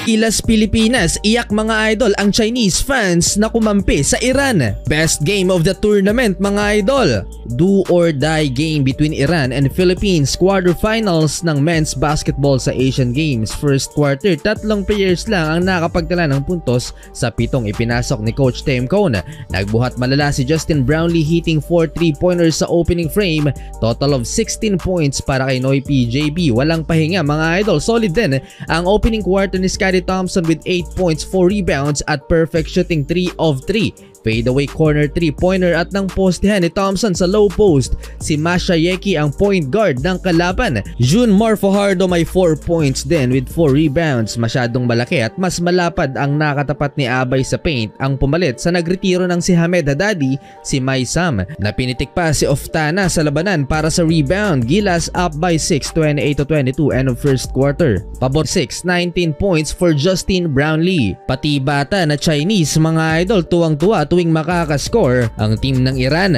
Gilas Pilipinas, iyak mga idol ang Chinese fans na kumampi sa Iran. Best game of the tournament mga idol. Do or die game between Iran and Philippines quarterfinals ng men's basketball sa Asian Games. First quarter, 3 players lang ang nakapagtala ng puntos sa 7 ipinasok ni Coach Tim Cone. Nagbuhat malala si Justin Brownlee hitting 4 3-pointers sa opening frame. Total of 16 points para kay Noy PJB. Walang pahinga mga idol. Solid din ang opening quarter ni Scottie Thompson with 8 points, 4 rebounds at perfect shooting 3 of 3. Fadeaway corner 3-pointer at nang postehan ni Thompson sa low post si Masha Yeki ang point guard ng kalaban. Junmar Fajardo may 4 points din with 4 rebounds. Masyadong malaki at mas malapad ang nakatapat ni Abay sa paint ang pumalit sa nagretiro ng si Hamed Haddadi si Mai Sam. Napinitik pa si Oftana sa labanan para sa rebound. Gilas up by 6, 28-22 end of first quarter. Pabor 6, 19 points for Justin Brownlee. Pati bata na Chinese mga idol tuwang-tuwa tuwing makakascore ang team ng Iran.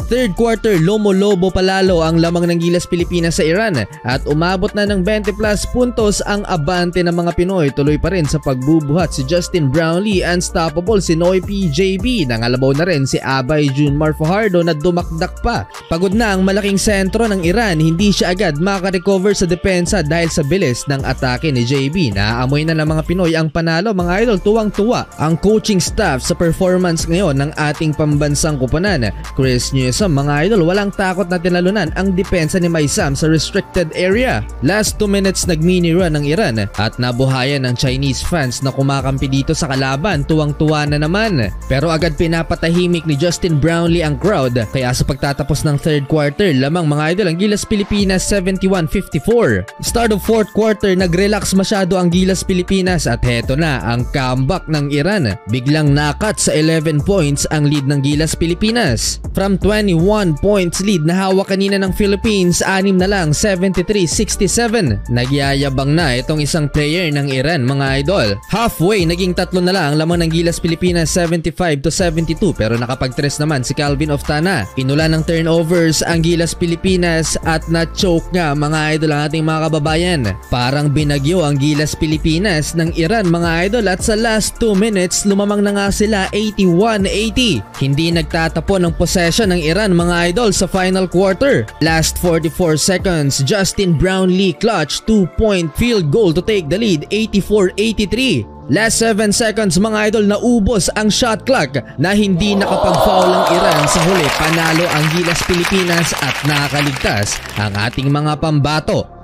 Third quarter, lomo-lobo palalo ang lamang ng Gilas Pilipinas sa Iran at umabot na ng 20 plus puntos ang abante ng mga Pinoy. Tuloy pa rin sa pagbubuhat si Justin Brownlee, unstoppable si Noy PJB, nangalabaw na rin si Abay Junmar Fajardo na dumakdak pa. Pagod na ang malaking sentro ng Iran, hindi siya agad makarecover sa depensa dahil sa bilis ng atake ni JB. Naaamoy na ng mga Pinoy ang panalo mga idol. Tuwang-tuwa ang coaching staff sa performance ngayon ng ating pambansang kuponan. Chris Newsom mga idol, walang takot na tinalunan ang depensa ni Mai Sam sa restricted area. Last 2 minutes nag-mini run ng Iran at nabuhayan ng Chinese fans na kumakampi dito sa kalaban. Tuwang-tuwa na naman. Pero agad pinapatahimik ni Justin Brownlee ang crowd. Kaya sa pagtatapos ng third quarter, lamang mga idol ang Gilas Pilipinas 71-54. Start of fourth quarter, nag-relax masyado ang Gilas Pilipinas at heto na ang comeback ng Iran. Biglang nakat sa 11 points ang lead ng Gilas Pilipinas. From 21 points lead na hawak kanina ng Philippines, 6 na lang, 73-67. Nagyayabang na itong isang player ng Iran mga idol. Halfway, naging 3 na lang lamang ng Gilas Pilipinas 75-72 pero nakapag-tres naman si Calvin Oftana. Inula ng turnovers ang Gilas Pilipinas at na-choke nga mga idol ang ating mga kababayan. Parang binagyo ang Gilas Pilipinas ng Iran mga idol at sa last 2 minutes lumamang na nga sila 81-80. Hindi nagtatapon ng possession ng Iran mga idol sa final quarter. Last 44 seconds, Justin Brownlee clutch 2-point field goal to take the lead 84-83. Last 7 seconds mga idol, naubos ang shot clock na hindi nakapag-foul ang Iran sa huli. Panalo ang Gilas Pilipinas at nakakaligtas ang ating mga pambato.